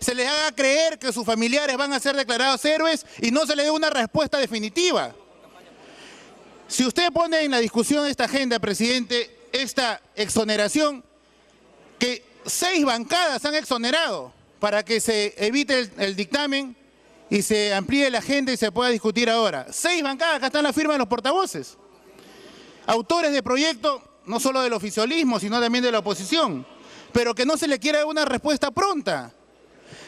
se les haga creer que sus familiares van a ser declarados héroes y no se les dé una respuesta definitiva. Si usted pone en la discusión de esta agenda, presidente, esta exoneración, que 6 bancadas han exonerado para que se evite el dictamen y se amplíe la agenda y se pueda discutir ahora. 6 bancadas, acá están las firmas de los portavoces. Autores de proyecto, no solo del oficialismo, sino también de la oposición, pero que no se le quiera dar una respuesta pronta.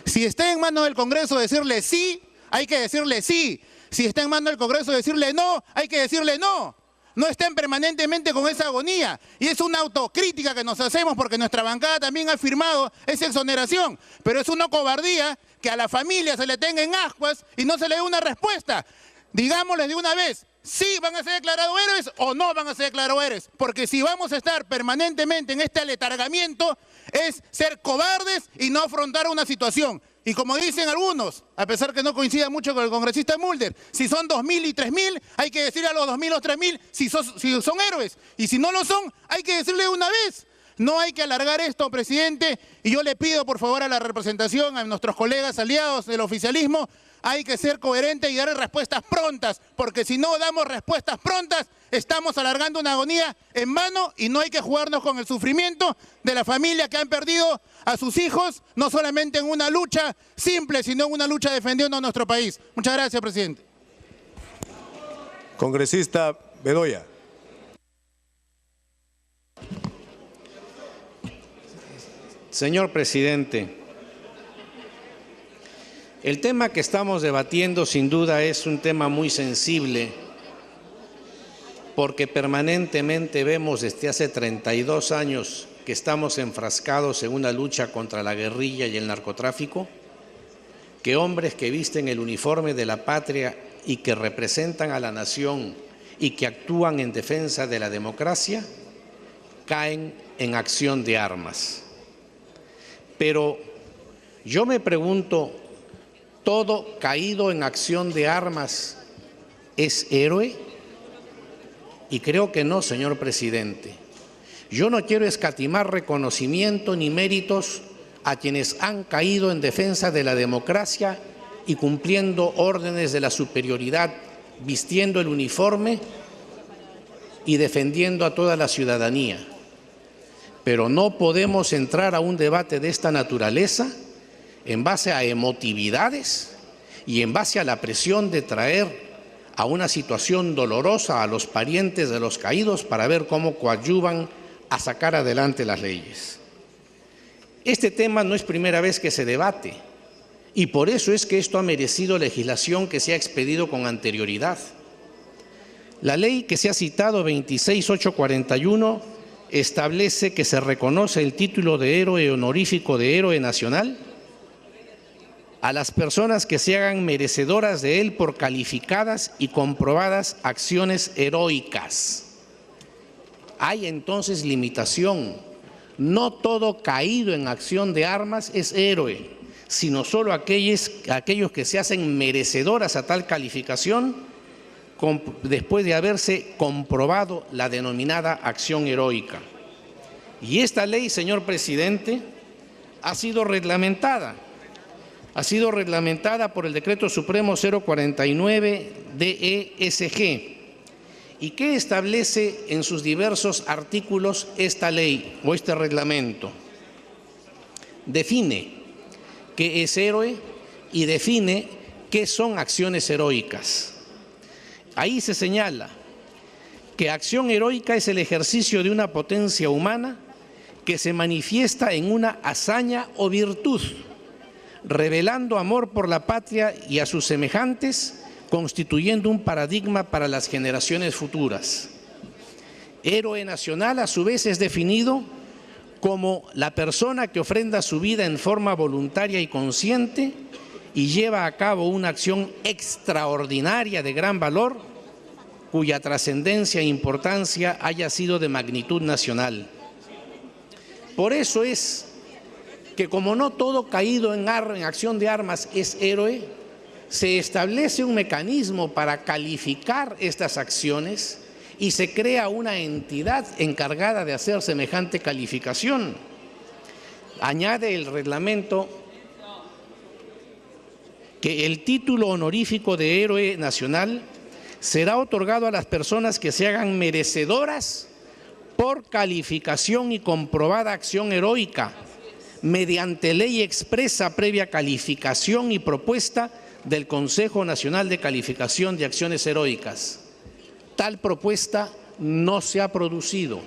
Si está en manos del Congreso decirle sí, hay que decirle sí. Si está en manos del Congreso decirle no, hay que decirle no. No estén permanentemente con esa agonía. Y es una autocrítica que nos hacemos porque nuestra bancada también ha firmado esa exoneración. Pero es una cobardía que a la familia se le tenga en ascuas y no se le dé una respuesta. Digámosles de una vez, sí van a ser declarados héroes o no van a ser declarados héroes. Porque si vamos a estar permanentemente en este aletargamiento, es ser cobardes y no afrontar una situación. Y como dicen algunos, a pesar que no coincida mucho con el congresista Mulder, si son 2.000 y 3.000, hay que decirle a los 2.000 o 3.000 si son héroes. Y si no lo son, hay que decirle de una vez. No hay que alargar esto, presidente. Y yo le pido, por favor, a la representación, a nuestros colegas aliados del oficialismo, hay que ser coherente y dar respuestas prontas, porque si no damos respuestas prontas, estamos alargando una agonía en vano y no hay que jugarnos con el sufrimiento de la familia que han perdido a sus hijos, no solamente en una lucha simple, sino en una lucha defendiendo a nuestro país. Muchas gracias, presidente. Congresista Bedoya. Señor presidente, el tema que estamos debatiendo sin duda es un tema muy sensible porque permanentemente vemos desde hace 32 años que estamos enfrascados en una lucha contra la guerrilla y el narcotráfico, que hombres que visten el uniforme de la patria y que representan a la nación y que actúan en defensa de la democracia, caen en acción de armas. Pero yo me pregunto, ¿todo caído en acción de armas es héroe? Y creo que no, señor presidente. Yo no quiero escatimar reconocimiento ni méritos a quienes han caído en defensa de la democracia y cumpliendo órdenes de la superioridad, vistiendo el uniforme y defendiendo a toda la ciudadanía. Pero no podemos entrar a un debate de esta naturaleza en base a emotividades y en base a la presión de traer a una situación dolorosa a los parientes de los caídos para ver cómo coadyuvan a sacar adelante las leyes. Este tema no es primera vez que se debate y por eso es que esto ha merecido legislación que se ha expedido con anterioridad. La ley que se ha citado, 26841, establece que se reconoce el título de héroe honorífico de héroe nacional a las personas que se hagan merecedoras de él por calificadas y comprobadas acciones heroicas. Hay entonces limitación. No todo caído en acción de armas es héroe, sino solo aquellos que se hacen merecedoras a tal calificación después de haberse comprobado la denominada acción heroica. Y esta ley, señor presidente, ha sido reglamentada por el Decreto Supremo 049 DESG. ¿Y qué establece en sus diversos artículos esta ley o este reglamento? Define qué es héroe y define qué son acciones heroicas. Ahí se señala que acción heroica es el ejercicio de una potencia humana que se manifiesta en una hazaña o virtud, revelando amor por la patria y a sus semejantes, constituyendo un paradigma para las generaciones futuras. Héroe nacional, a su vez, es definido como la persona que ofrenda su vida en forma voluntaria y consciente y lleva a cabo una acción extraordinaria de gran valor, cuya trascendencia e importancia haya sido de magnitud nacional. Por eso es que como no todo caído en acción de armas es héroe, se establece un mecanismo para calificar estas acciones y se crea una entidad encargada de hacer semejante calificación. Añade el reglamento que el título honorífico de héroe nacional será otorgado a las personas que se hagan merecedoras por calificación y comprobada acción heroica, mediante ley expresa previa calificación y propuesta del Consejo Nacional de Calificación de Acciones Heroicas. Tal propuesta no se ha producido,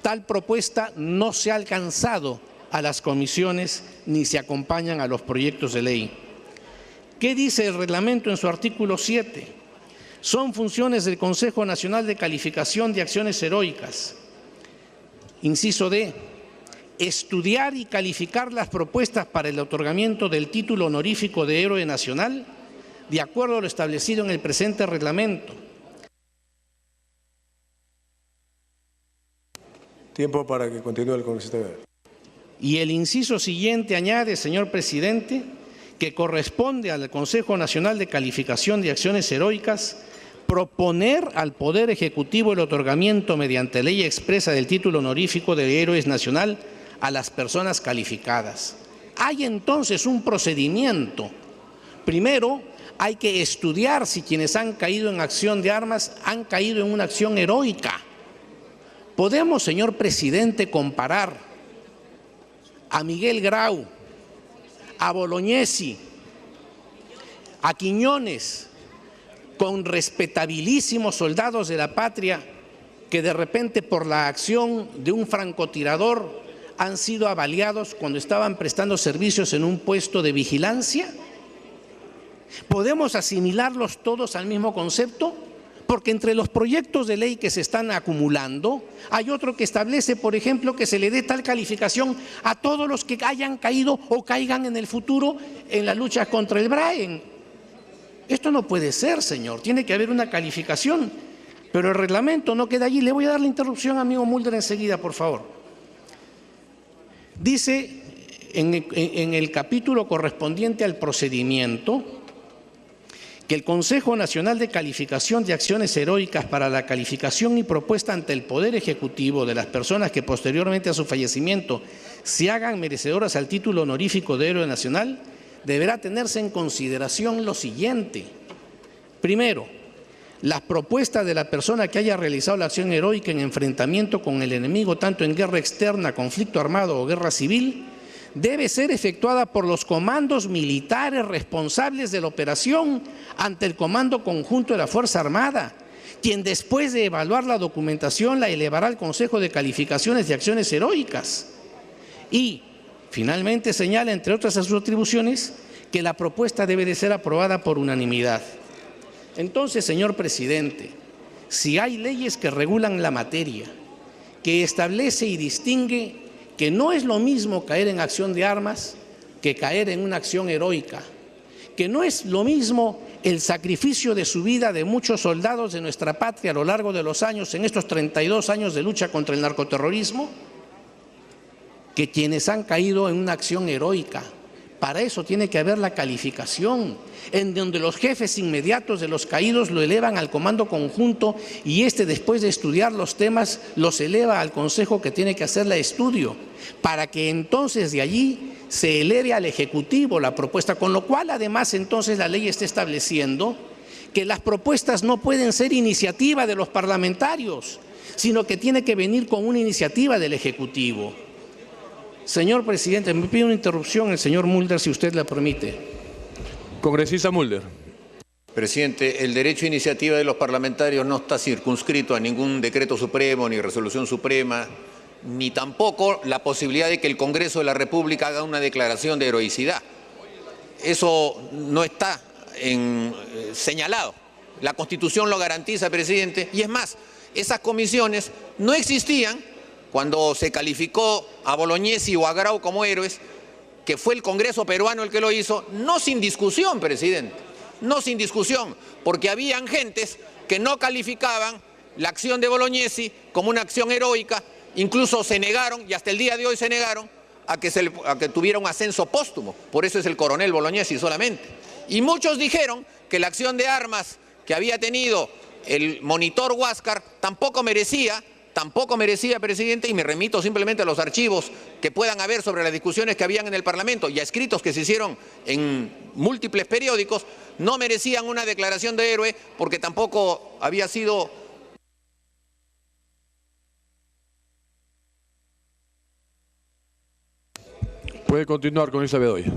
tal propuesta no se ha alcanzado a las comisiones ni se acompañan a los proyectos de ley. ¿Qué dice el reglamento en su artículo 7? Son funciones del Consejo Nacional de Calificación de Acciones Heroicas. Inciso D. Estudiar y calificar las propuestas para el otorgamiento del título honorífico de héroe nacional de acuerdo a lo establecido en el presente reglamento. Tiempo para que continúe el congresista. Y el inciso siguiente añade, señor presidente, que corresponde al Consejo Nacional de Calificación de Acciones Heroicas proponer al Poder Ejecutivo el otorgamiento mediante ley expresa del título honorífico de héroes nacional a las personas calificadas. Hay entonces un procedimiento. Primero, hay que estudiar si quienes han caído en acción de armas han caído en una acción heroica. Podemos, señor presidente, comparar a Miguel Grau, a Bolognesi, a Quiñones, con respetabilísimos soldados de la patria que de repente por la acción de un francotirador han sido avaliados cuando estaban prestando servicios en un puesto de vigilancia. ¿Podemos asimilarlos todos al mismo concepto? Porque entre los proyectos de ley que se están acumulando, hay otro que establece, por ejemplo, que se le dé tal calificación a todos los que hayan caído o caigan en el futuro en la lucha contra el Braen. Esto no puede ser, señor, tiene que haber una calificación, pero el reglamento no queda allí. Le voy a dar la interrupción, amigo Mulder, enseguida, por favor. Dice en el capítulo correspondiente al procedimiento que el Consejo Nacional de Calificación de Acciones Heroicas para la calificación y propuesta ante el Poder Ejecutivo de las personas que posteriormente a su fallecimiento se hagan merecedoras al título honorífico de héroe nacional, deberá tenerse en consideración lo siguiente. Primero, las propuestas de la persona que haya realizado la acción heroica en enfrentamiento con el enemigo, tanto en guerra externa, conflicto armado o guerra civil, debe ser efectuada por los comandos militares responsables de la operación ante el Comando Conjunto de la Fuerza Armada, quien después de evaluar la documentación la elevará al Consejo de Calificaciones de Acciones Heroicas. Y, finalmente, señala, entre otras sus atribuciones, que la propuesta debe de ser aprobada por unanimidad. Entonces, señor presidente, si hay leyes que regulan la materia, que establece y distingue que no es lo mismo caer en acción de armas que caer en una acción heroica, que no es lo mismo el sacrificio de su vida de muchos soldados de nuestra patria a lo largo de los años, en estos 32 años de lucha contra el narcoterrorismo, que quienes han caído en una acción heroica. Para eso tiene que haber la calificación, en donde los jefes inmediatos de los caídos lo elevan al comando conjunto y después de estudiar los temas, los eleva al consejo que tiene que hacer el estudio, para que entonces de allí se eleve al Ejecutivo la propuesta, con lo cual además entonces la ley está estableciendo que las propuestas no pueden ser iniciativa de los parlamentarios, sino que tiene que venir con una iniciativa del Ejecutivo. Señor presidente, me pide una interrupción el señor Mulder, si usted la permite. Congresista Mulder. Presidente, el derecho a iniciativa de los parlamentarios no está circunscrito a ningún decreto supremo ni resolución suprema, ni tampoco la posibilidad de que el Congreso de la República haga una declaración de heroicidad. Eso no está señalado. La Constitución lo garantiza, presidente, y es más, esas comisiones no existían cuando se calificó a Bolognesi o a Grau como héroes, que fue el Congreso peruano el que lo hizo, no sin discusión, presidente, no sin discusión, porque habían gentes que no calificaban la acción de Bolognesi como una acción heroica, incluso se negaron, y hasta el día de hoy se negaron, a que tuviera un ascenso póstumo, por eso es el coronel Bolognesi solamente. Y muchos dijeron que la acción de armas que había tenido el monitor Huáscar tampoco merecía tampoco merecía, presidente, y me remito simplemente a los archivos que puedan haber sobre las discusiones que habían en el Parlamento y a escritos que se hicieron en múltiples periódicos, no merecían una declaración de héroe porque tampoco había sido... Puede continuar con esa Bedoya.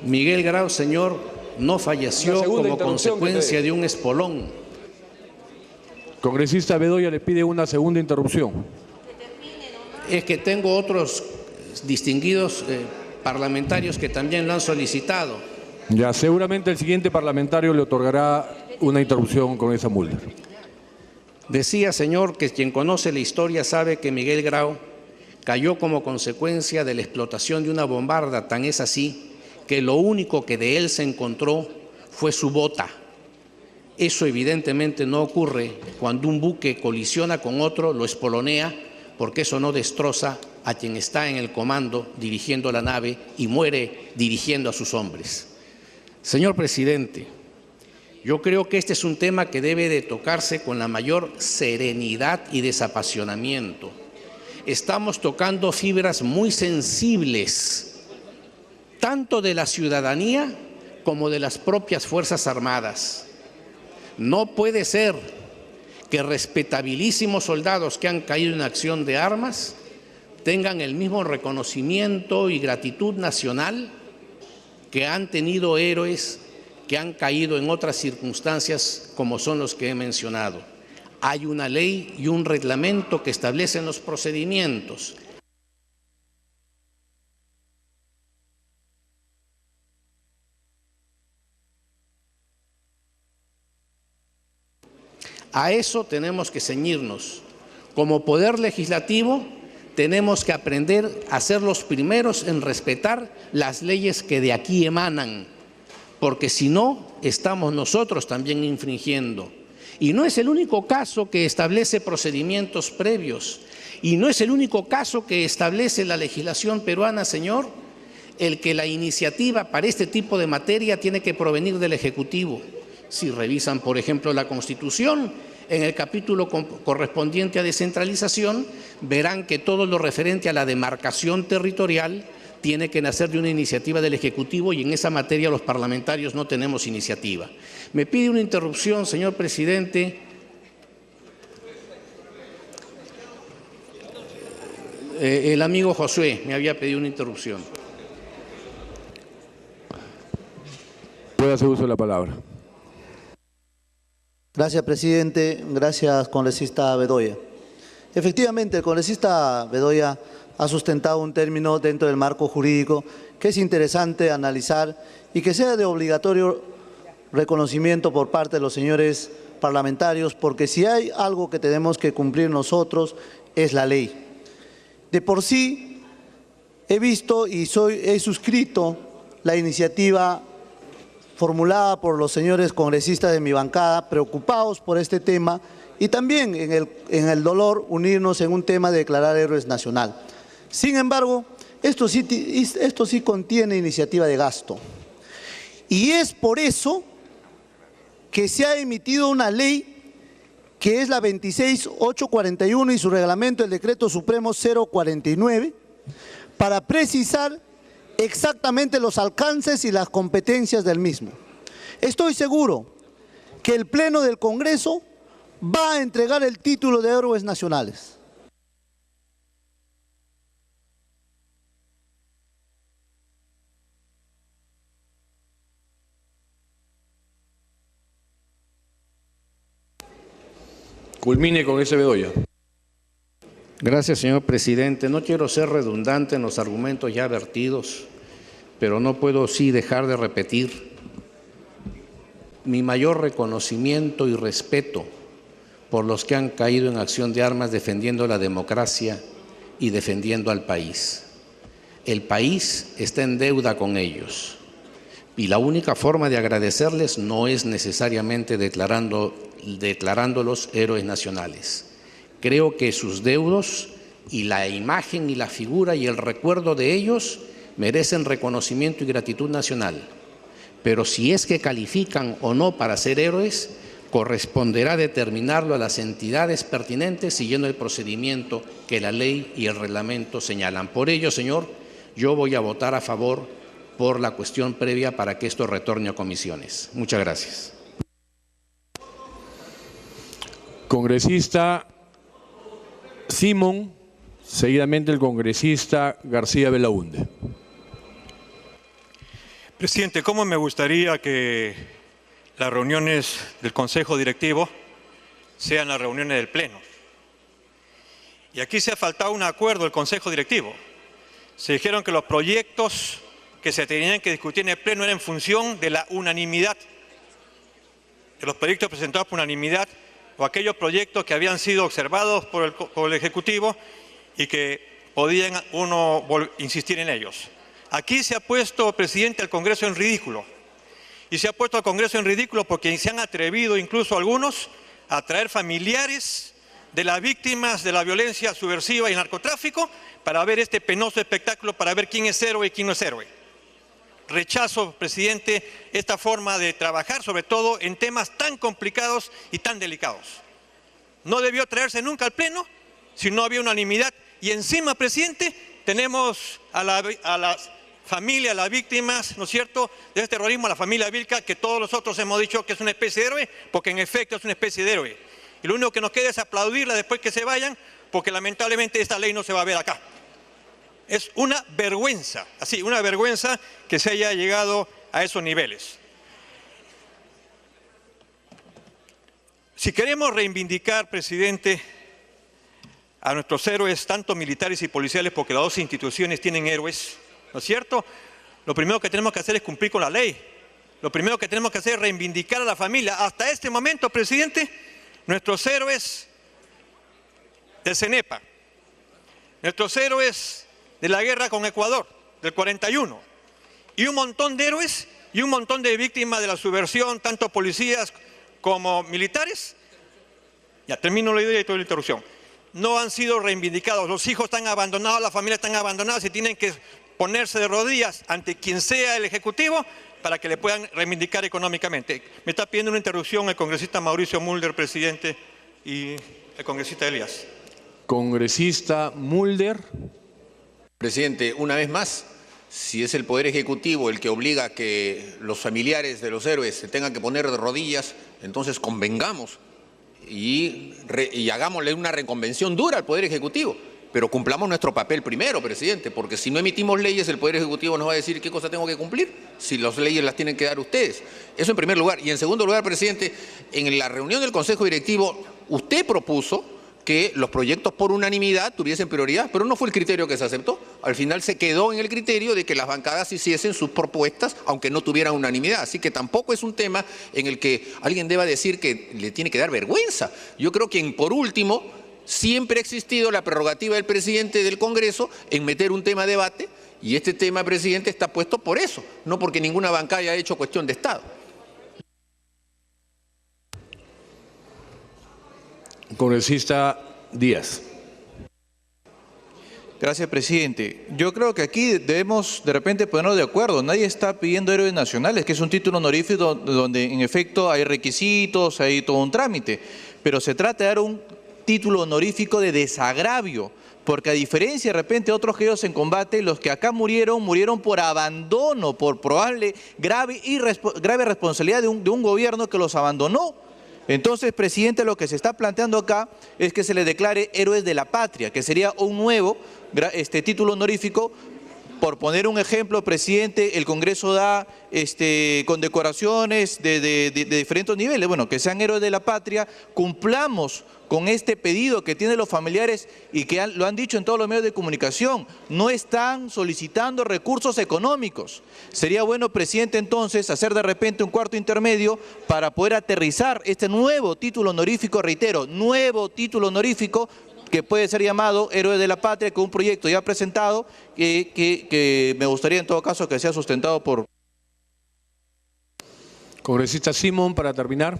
Miguel Grau, señor, no falleció como consecuencia de un espolón. Congresista Bedoya le pide una segunda interrupción. Es que tengo otros distinguidos parlamentarios que también lo han solicitado. Ya, seguramente el siguiente parlamentario le otorgará una interrupción con esa Mulder. Decía, señor, que quien conoce la historia sabe que Miguel Grau cayó como consecuencia de la explotación de una bombarda, tan es así que lo único que de él se encontró fue su bota. Eso evidentemente no ocurre cuando un buque colisiona con otro, lo espolonea, porque eso no destroza a quien está en el comando dirigiendo la nave y muere dirigiendo a sus hombres. Señor presidente, yo creo que este es un tema que debe de tocarse con la mayor serenidad y desapasionamiento. Estamos tocando fibras muy sensibles, tanto de la ciudadanía como de las propias Fuerzas Armadas. No puede ser que respetabilísimos soldados que han caído en acción de armas tengan el mismo reconocimiento y gratitud nacional que han tenido héroes que han caído en otras circunstancias como son los que he mencionado. Hay una ley y un reglamento que establecen los procedimientos. A eso tenemos que ceñirnos. Como poder legislativo tenemos que aprender a ser los primeros en respetar las leyes que de aquí emanan, porque si no, estamos nosotros también infringiendo. Y no es el único caso que establece procedimientos previos, y no es el único caso que establece la legislación peruana, señor, el que la iniciativa para este tipo de materia tiene que provenir del Ejecutivo. Si revisan, por ejemplo, la Constitución, en el capítulo correspondiente a descentralización, verán que todo lo referente a la demarcación territorial tiene que nacer de una iniciativa del Ejecutivo y en esa materia los parlamentarios no tenemos iniciativa. Me pide una interrupción, señor presidente. El amigo Josué me había pedido una interrupción. Puede hacer uso de la palabra. Gracias, presidente. Gracias, congresista Bedoya. Efectivamente, el congresista Bedoya ha sustentado un término dentro del marco jurídico que es interesante analizar y que sea de obligatorio reconocimiento por parte de los señores parlamentarios, porque si hay algo que tenemos que cumplir nosotros es la ley. De por sí, he visto y he suscrito la iniciativa formulada por los señores congresistas de mi bancada, preocupados por este tema y también en el dolor unirnos en un tema de declarar héroes nacional. Sin embargo, esto sí contiene iniciativa de gasto. Y es por eso que se ha emitido una ley que es la 26841 y su reglamento, el Decreto Supremo 049, para precisar exactamente los alcances y las competencias del mismo. Estoy seguro que el Pleno del Congreso va a entregar el título de héroes nacionales. Culmine con ese Bedoya. Gracias, señor presidente. No quiero ser redundante en los argumentos ya vertidos, pero no puedo sí dejar de repetir mi mayor reconocimiento y respeto por los que han caído en acción de armas defendiendo la democracia y defendiendo al país. El país está en deuda con ellos y la única forma de agradecerles no es necesariamente declarándolos héroes nacionales. Creo que sus deudos y la imagen y la figura y el recuerdo de ellos merecen reconocimiento y gratitud nacional. Pero si es que califican o no para ser héroes, corresponderá determinarlo a las entidades pertinentes siguiendo el procedimiento que la ley y el reglamento señalan. Por ello, señor, yo voy a votar a favor por la cuestión previa para que esto retorne a comisiones. Muchas gracias. Congresista Simón, seguidamente el congresista García Belaúnde. Presidente, ¿cómo me gustaría que las reuniones del Consejo Directivo sean las reuniones del Pleno? Y aquí se ha faltado un acuerdo del Consejo Directivo. Se dijeron que los proyectos que se tenían que discutir en el Pleno eran en función de la unanimidad, de los proyectos presentados por unanimidad o aquellos proyectos que habían sido observados por el Ejecutivo y que podían uno insistir en ellos. Aquí se ha puesto, presidente, al Congreso en ridículo. Y se ha puesto al Congreso en ridículo porque se han atrevido incluso algunos a traer familiares de las víctimas de la violencia subversiva y el narcotráfico para ver este penoso espectáculo, para ver quién es héroe y quién no es héroe. Rechazo, presidente, esta forma de trabajar, sobre todo en temas tan complicados y tan delicados. No debió traerse nunca al Pleno si no había unanimidad. Y encima, presidente, tenemos a la familia, a las víctimas, ¿no es cierto?, de este terrorismo, a la familia Vilca, que todos nosotros hemos dicho que es una especie de héroe, porque en efecto es una especie de héroe. Y lo único que nos queda es aplaudirla después que se vayan, porque lamentablemente esta ley no se va a ver acá. Es una vergüenza, así, una vergüenza que se haya llegado a esos niveles. Si queremos reivindicar, presidente, a nuestros héroes, tanto militares y policiales, porque las dos instituciones tienen héroes, ¿no es cierto? Lo primero que tenemos que hacer es cumplir con la ley. Lo primero que tenemos que hacer es reivindicar a la familia. Hasta este momento, presidente, nuestros héroes del CENEPA, nuestros héroes de la guerra con Ecuador, del 41, y un montón de héroes y un montón de víctimas de la subversión, tanto policías como militares, ya termino la idea y toda la interrupción, no han sido reivindicados. Los hijos están abandonados, las familias están abandonadas y tienen que ponerse de rodillas ante quien sea el Ejecutivo para que le puedan reivindicar económicamente. Me está pidiendo una interrupción el congresista Mauricio Mulder, presidente, y el congresista Elías. Congresista Mulder. Presidente, una vez más, si es el Poder Ejecutivo el que obliga a que los familiares de los héroes se tengan que poner de rodillas, entonces convengamos y hagámosle una reconvención dura al Poder Ejecutivo. Pero cumplamos nuestro papel primero, presidente, porque si no emitimos leyes, el Poder Ejecutivo nos va a decir qué cosa tengo que cumplir, si las leyes las tienen que dar ustedes. Eso en primer lugar. Y en segundo lugar, presidente, en la reunión del Consejo Directivo, usted propuso que los proyectos por unanimidad tuviesen prioridad, pero no fue el criterio que se aceptó. Al final se quedó en el criterio de que las bancadas hiciesen sus propuestas, aunque no tuvieran unanimidad. Así que tampoco es un tema en el que alguien deba decir que le tiene que dar vergüenza. Yo creo que, por último, siempre ha existido la prerrogativa del presidente del Congreso en meter un tema a debate, y este tema, presidente, está puesto por eso, no porque ninguna bancada haya hecho cuestión de Estado. Congresista Díaz. Gracias, presidente. Yo creo que aquí debemos de repente ponernos de acuerdo. Nadie está pidiendo héroes nacionales, que es un título honorífico donde en efecto hay requisitos, hay todo un trámite, pero se trata de dar un título honorífico de desagravio, porque a diferencia de repente de otros caídos en combate, los que acá murieron por abandono, por probable grave responsabilidad de un gobierno que los abandonó. Entonces, presidente, lo que se está planteando acá es que se les declare héroes de la patria, que sería un nuevo título honorífico. Por poner un ejemplo, presidente, el Congreso da condecoraciones de diferentes niveles. Bueno, que sean héroes de la patria, cumplamos con este pedido que tienen los familiares y que lo han dicho en todos los medios de comunicación. No están solicitando recursos económicos. Sería bueno, presidente, entonces, hacer de repente un cuarto intermedio para poder aterrizar este nuevo título honorífico, reitero, nuevo título honorífico, que puede ser llamado Héroe de la Patria, con un proyecto ya presentado que me gustaría en todo caso que sea sustentado por... Congresista Simón, para terminar.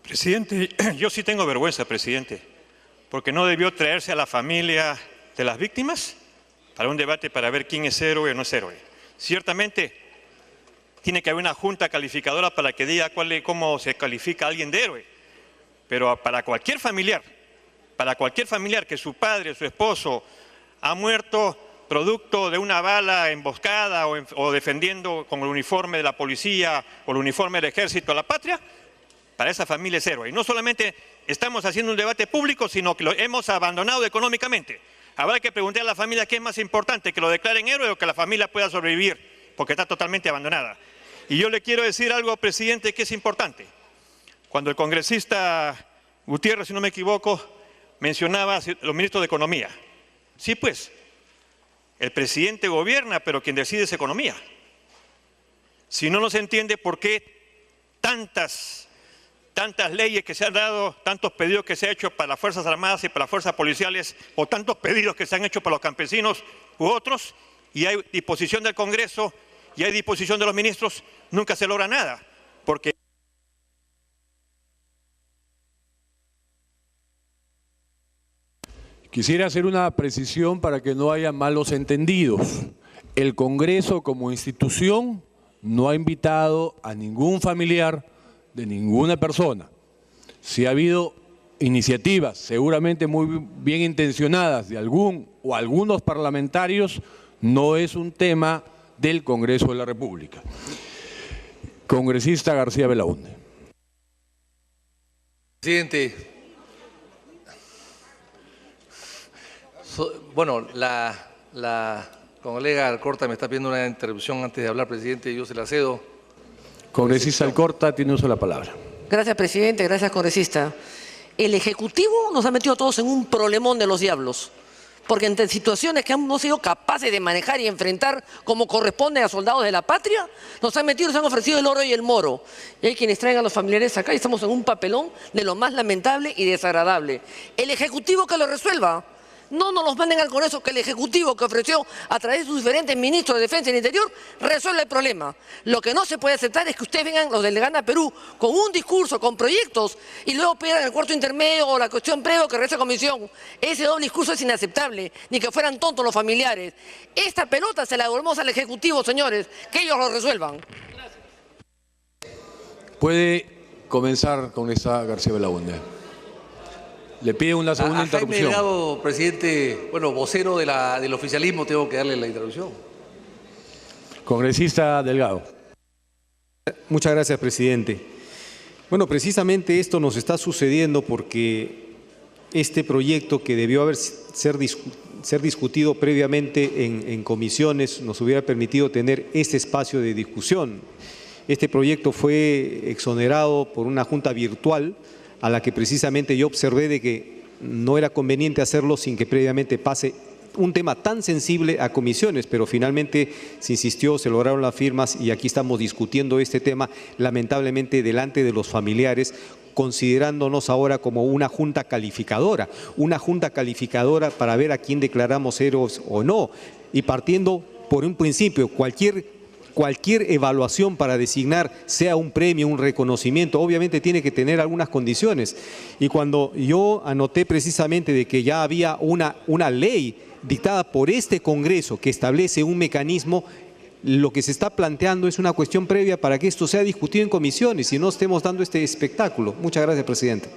Presidente, yo sí tengo vergüenza, presidente, porque no debió traerse a la familia de las víctimas para un debate para ver quién es héroe o no es héroe. Ciertamente, tiene que haber una junta calificadora para que diga cómo se califica a alguien de héroe. Pero para cualquier familiar que su padre, su esposo, ha muerto producto de una bala emboscada o defendiendo con el uniforme de la policía o el uniforme del ejército a la patria, para esa familia es héroe. Y no solamente estamos haciendo un debate público, sino que lo hemos abandonado económicamente. Habrá que preguntar a la familia qué es más importante, que lo declaren héroe o que la familia pueda sobrevivir, porque está totalmente abandonada. Y yo le quiero decir algo, presidente, que es importante. Cuando el congresista Gutiérrez, si no me equivoco, mencionaba los ministros de Economía. Sí, pues, el presidente gobierna, pero quien decide es economía. Si no, no se entiende por qué tantas leyes que se han dado, tantos pedidos que se han hecho para las Fuerzas Armadas y para las Fuerzas Policiales, o tantos pedidos que se han hecho para los campesinos u otros, y hay disposición del Congreso y hay disposición de los ministros, nunca se logra nada, porque Quisiera hacer una precisión para que no haya malos entendidos. El Congreso como institución no ha invitado a ningún familiar de ninguna persona. Si ha habido iniciativas seguramente muy bien intencionadas de algún o algunos parlamentarios, no es un tema del Congreso de la República. Congresista García Belaúnde. Presidente, bueno, la colega Alcorta me está pidiendo una interrupción antes de hablar, presidente, y yo se la cedo. Congresista Alcorta, tiene uso de la palabra. Gracias, presidente. Gracias, congresista. El Ejecutivo nos ha metido a todos en un problemón de los diablos, porque entre situaciones que hemos sido capaces de manejar y enfrentar como corresponde a soldados de la patria, nos han metido, nos han ofrecido el oro y el moro. Y hay quienes traen a los familiares acá y estamos en un papelón de lo más lamentable y desagradable. El Ejecutivo que lo resuelva. No nos los manden al Congreso, que el Ejecutivo que ofreció a través de sus diferentes ministros de Defensa y Interior resuelva el problema. Lo que no se puede aceptar es que ustedes vengan, los del Gana Perú, con un discurso, con proyectos, y luego pidan el cuarto intermedio o la cuestión previa que regrese a comisión. Ese doble discurso es inaceptable, ni que fueran tontos los familiares. Esta pelota se la devolvemos al Ejecutivo, señores, que ellos lo resuelvan. Puede comenzar con esa García Belaúnde. Le pido una segunda interrupción. Jaime Delgado, presidente, bueno, vocero del oficialismo, tengo que darle la interrupción. Congresista Delgado. Muchas gracias, presidente. Bueno, precisamente esto nos está sucediendo porque este proyecto que debió ser discutido previamente en comisiones nos hubiera permitido tener este espacio de discusión. Este proyecto fue exonerado por una junta virtual a la que precisamente yo observé de que no era conveniente hacerlo sin que previamente pase un tema tan sensible a comisiones, pero finalmente se insistió, se lograron las firmas y aquí estamos discutiendo este tema, lamentablemente delante de los familiares, considerándonos ahora como una junta calificadora para ver a quién declaramos héroes o no, y partiendo por un principio, cualquier evaluación para designar, sea un premio, un reconocimiento, obviamente tiene que tener algunas condiciones. Y cuando yo anoté precisamente de que ya había una ley dictada por este Congreso que establece un mecanismo, lo que se está planteando es una cuestión previa para que esto sea discutido en comisiones y no estemos dando este espectáculo. Muchas gracias, presidente.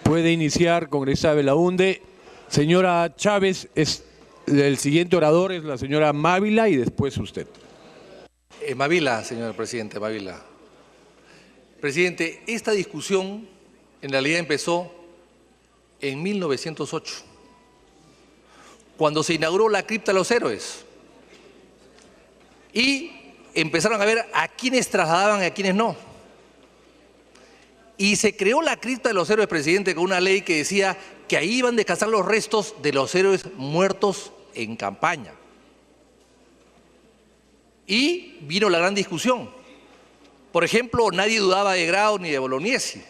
Puede iniciar, congresista Belaúnde. Señora Chávez, el siguiente orador es la señora Mávila y después usted. Mávila, señor presidente, Mávila. Presidente, esta discusión en realidad empezó en 1908, cuando se inauguró la cripta de los héroes. Y empezaron a ver a quiénes trasladaban y a quiénes no. Y se creó la cripta de los héroes, presidente, con una ley que decía que ahí iban a descansar los restos de los héroes muertos en campaña. Y vino la gran discusión. Por ejemplo, nadie dudaba de Grau ni de Bolognesi.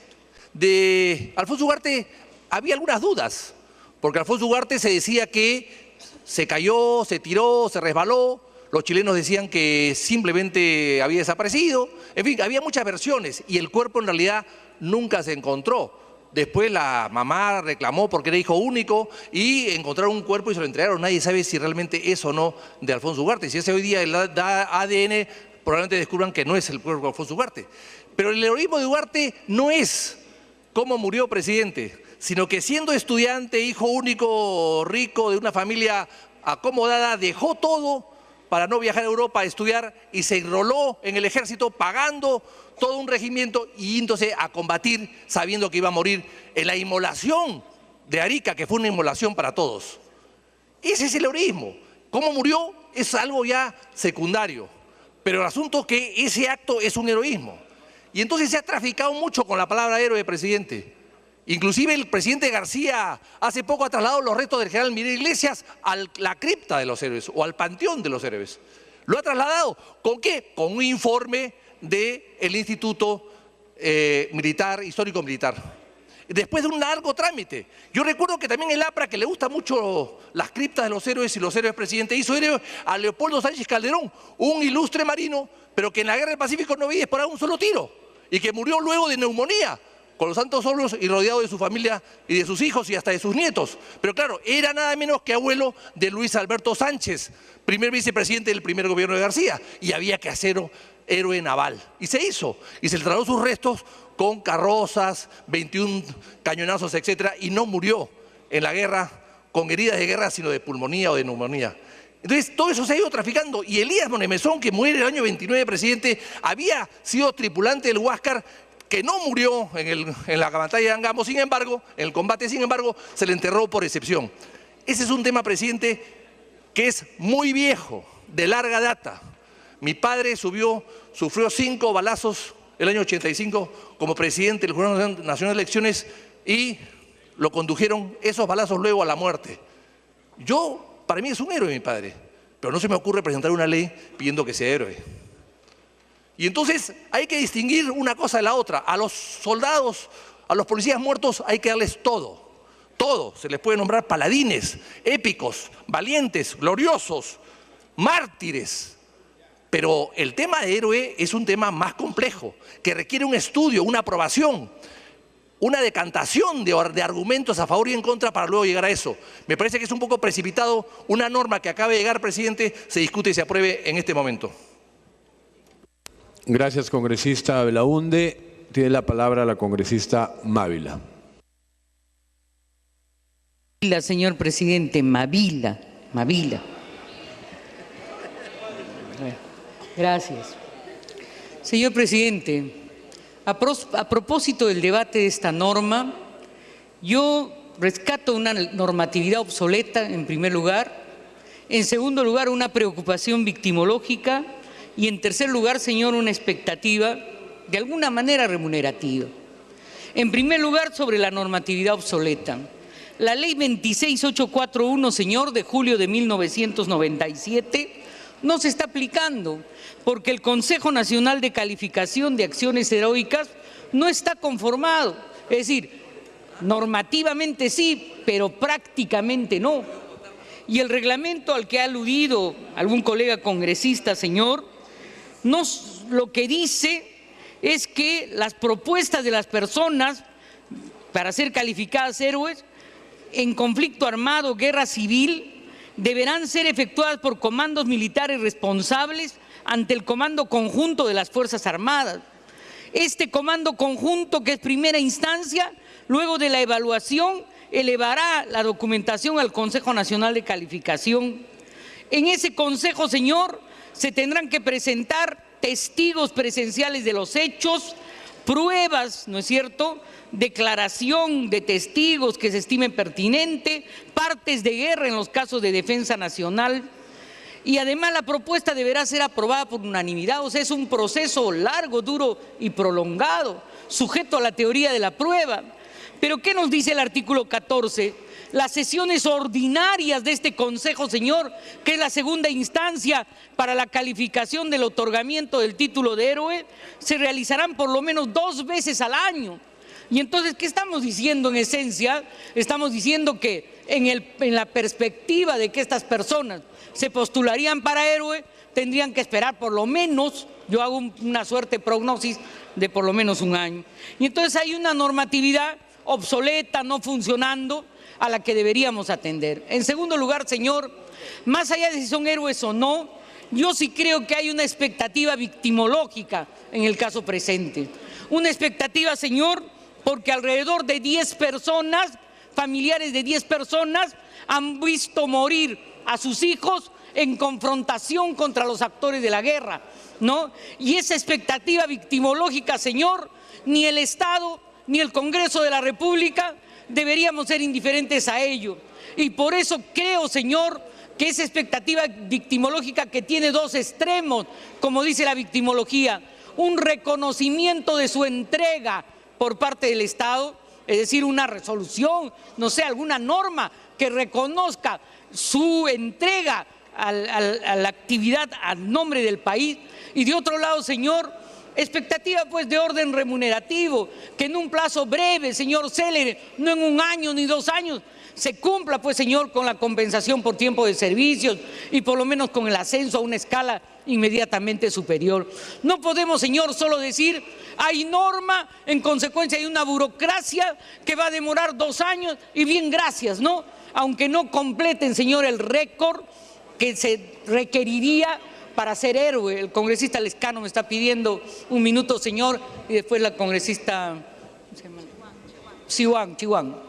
De Alfonso Ugarte había algunas dudas, porque Alfonso Ugarte se decía que se cayó, se tiró, se resbaló. Los chilenos decían que simplemente había desaparecido. En fin, había muchas versiones y el cuerpo en realidad nunca se encontró. Después la mamá reclamó porque era hijo único y encontraron un cuerpo y se lo entregaron. Nadie sabe si realmente es o no de Alfonso Ugarte. Si ese hoy día da ADN, probablemente descubran que no es el cuerpo de Alfonso Ugarte. Pero el heroísmo de Ugarte no es cómo murió presidente, sino que siendo estudiante, hijo único, rico, de una familia acomodada, dejó todo para no viajar a Europa a estudiar y se enroló en el ejército pagando todo un regimiento y yéndose a combatir sabiendo que iba a morir en la inmolación de Arica, que fue una inmolación para todos. Ese es el heroísmo. ¿Cómo murió? Es algo ya secundario. Pero el asunto es que ese acto es un heroísmo. Y entonces se ha traficado mucho con la palabra héroe, presidente. Inclusive el presidente García hace poco ha trasladado los restos del general Miguel Iglesias a la cripta de los héroes o al panteón de los héroes. Lo ha trasladado. ¿Con qué? Con un informe del Instituto Militar, Histórico Militar. Después de un largo trámite. Yo recuerdo que también el APRA, que le gusta mucho las criptas de los héroes y los héroes presidentes, hizo héroe a Leopoldo Sánchez Calderón, un ilustre marino, pero que en la Guerra del Pacífico no había disparado un solo tiro y que murió luego de neumonía, con los santos óleos y rodeado de su familia y de sus hijos y hasta de sus nietos. Pero claro, era nada menos que abuelo de Luis Alberto Sánchez, primer vicepresidente del primer gobierno de García, y había que hacerlo héroe naval. Y se hizo, y se le trasladó sus restos con carrozas, 21 cañonazos, etcétera, y no murió en la guerra con heridas de guerra, sino de pulmonía o de neumonía. Entonces, todo eso se ha ido traficando. Y Elías Monemezón, que muere el año 29, presidente, había sido tripulante del Huáscar, que no murió en la batalla de Angamo, sin embargo, en el combate, sin embargo, se le enterró por excepción. Ese es un tema, presidente, que es muy viejo, de larga data. Mi padre sufrió 5 balazos el año 85 como presidente del Jurado Nacional de Elecciones y lo condujeron esos balazos luego a la muerte. Para mí es un héroe mi padre, pero no se me ocurre presentar una ley pidiendo que sea héroe. Y entonces hay que distinguir una cosa de la otra. A los soldados, a los policías muertos hay que darles todo. Todo. Se les puede nombrar paladines, épicos, valientes, gloriosos, mártires. Pero el tema de héroe es un tema más complejo, que requiere un estudio, una aprobación, una decantación de argumentos a favor y en contra para luego llegar a eso. Me parece que es un poco precipitado una norma que acaba de llegar, presidente, se discute y se apruebe en este momento. Gracias, congresista Belaunde. Tiene la palabra la congresista Mávila. Señor presidente, Mávila. Gracias. Señor presidente, a propósito del debate de esta norma, yo rescato una normatividad obsoleta en primer lugar, en segundo lugar una preocupación victimológica y en tercer lugar, señor, una expectativa de alguna manera remunerativa. En primer lugar, sobre la normatividad obsoleta. La ley 26841, señor, de julio de 1997, no se está aplicando porque el Consejo Nacional de Calificación de Acciones Heroicas no está conformado. Es decir, normativamente sí, pero prácticamente no. Y el reglamento al que ha aludido algún colega congresista, señor, lo que dice es que las propuestas de las personas para ser calificadas héroes en conflicto armado, guerra civil, deberán ser efectuadas por comandos militares responsables ante el Comando Conjunto de las Fuerzas Armadas. Este Comando Conjunto, que es primera instancia, luego de la evaluación, elevará la documentación al Consejo Nacional de Calificación. En ese consejo, señor, se tendrán que presentar testigos presenciales de los hechos, pruebas, ¿no es cierto?, declaración de testigos que se estimen pertinente, partes de guerra en los casos de defensa nacional. Y además la propuesta deberá ser aprobada por unanimidad, o sea, es un proceso largo, duro y prolongado, sujeto a la teoría de la prueba. Pero ¿qué nos dice el artículo 14? Las sesiones ordinarias de este Consejo, señor, que es la segunda instancia para la calificación del otorgamiento del título de héroe, se realizarán por lo menos 2 veces al año. Y entonces, ¿qué estamos diciendo en esencia? Estamos diciendo que en la perspectiva de que estas personas se postularían para héroe, tendrían que esperar por lo menos, yo hago una suerte prognosis de por lo menos 1 año. Y entonces hay una normatividad obsoleta, no funcionando, a la que deberíamos atender. En segundo lugar, señor, más allá de si son héroes o no, yo sí creo que hay una expectativa victimológica en el caso presente. Una expectativa, señor, porque alrededor de 10 personas, familiares de 10 personas, han visto morir a sus hijos en confrontación contra los actores de la guerra, ¿no? Y esa expectativa victimológica, señor, ni el Estado ni el Congreso de la República deberíamos ser indiferentes a ello. Y por eso creo, señor, que esa expectativa victimológica que tiene dos extremos, como dice la victimología, un reconocimiento de su entrega por parte del Estado, es decir, una resolución, no sé, alguna norma que reconozca su entrega a la actividad a nombre del país. Y de otro lado, señor, expectativa pues de orden remunerativo, que en un plazo breve, señor, célere, no en 1 año ni 2 años, se cumpla pues, señor, con la compensación por tiempo de servicios y por lo menos con el ascenso a una escala inmediatamente superior. No podemos, señor, solo decir hay norma, en consecuencia hay una burocracia que va a demorar 2 años y bien, gracias, ¿no? Aunque no completen, señor, el récord que se requeriría para ser héroe. El congresista Lescano me está pidiendo 1 minuto, señor, y después la congresista Chihuán.